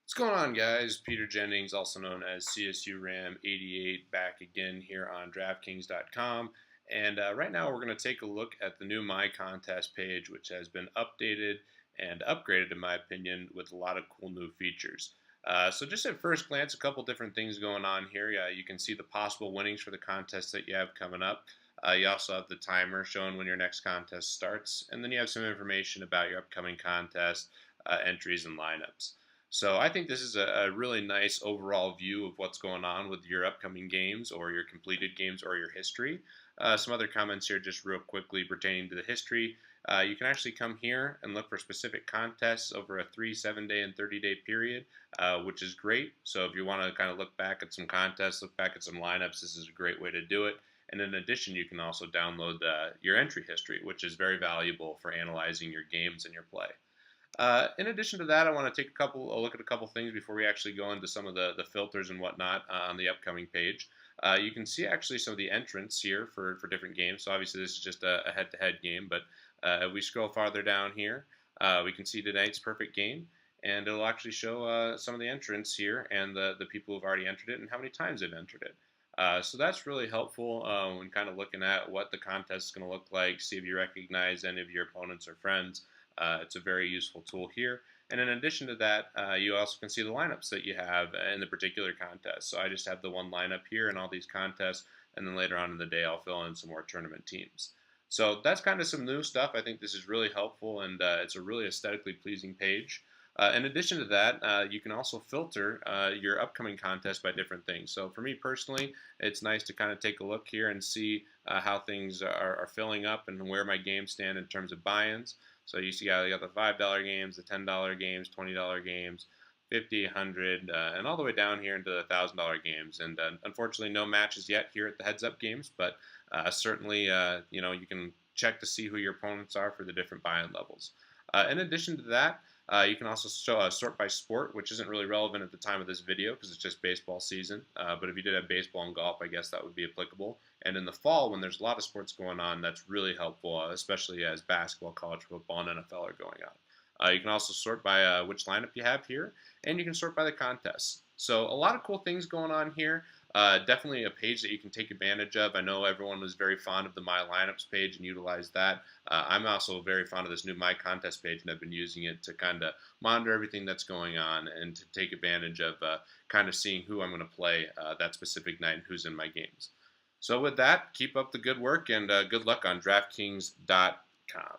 What's going on, guys? Peter Jennings, also known as CSU Ram 88, back again here on DraftKings.com. And right now, we're going to take a look at the new My Contest page, which has been updated and upgraded, in my opinion, with a lot of cool new features. So, just at first glance, a couple different things going on here. You can see the possible winnings for the contest that you have coming up. You also have the timer showing when your next contest starts, and then you have some information about your upcoming contest, entries, and lineups. So I think this is a really nice overall view of what's going on with your upcoming games or your completed games or your history. Some other comments here just real quickly pertaining to the history. You can actually come here and look for specific contests over a 3, 7-day, and 30-day period, which is great. So if you want to kind of look back at some contests, look back at some lineups, this is a great way to do it. And in addition, you can also download your entry history, which is very valuable for analyzing your games and your play. In addition to that, I want to take a look at a couple things before we actually go into some of the filters and whatnot on the upcoming page. You can see actually some of the entrants here for different games. So obviously this is just a head-to-head game, but if we scroll farther down here, we can see tonight's perfect game, and it'll actually show some of the entrants here and the people who've already entered it and how many times they've entered it. So that's really helpful when kind of looking at what the contest is going to look like, see if you recognize any of your opponents or friends. It's a very useful tool here. And in addition to that, you also can see the lineups that you have in the particular contest. So I just have the one lineup here in all these contests, and then later on in the day, I'll fill in some more tournament teams. So that's kind of some new stuff. I think this is really helpful, and it's a really aesthetically pleasing page. In addition to that, you can also filter your upcoming contest by different things. So for me personally, it's nice to kind of take a look here and see how things are filling up and where my games stand in terms of buy-ins. So you see, you got the $5 games, the $10 games, $20 games, 50, 100, and all the way down here into the $1,000 games. And unfortunately, no matches yet here at the Heads Up games, but certainly, you can check to see who your opponents are for the different buy-in levels. In addition to that, you can also sort by sport, which isn't really relevant at the time of this video because it's just baseball season. But if you did have baseball and golf, I guess that would be applicable. And in the fall, when there's a lot of sports going on, that's really helpful, especially as basketball, college football, and NFL are going on. You can also sort by which lineup you have here, and you can sort by the contests. So a lot of cool things going on here. Definitely a page that you can take advantage of. I know everyone was very fond of the My Lineups page and utilized that. I'm also very fond of this new My Contest page, and I've been using it to kind of monitor everything that's going on and to take advantage of kind of seeing who I'm going to play that specific night and who's in my games. So with that, keep up the good work and good luck on DraftKings.com.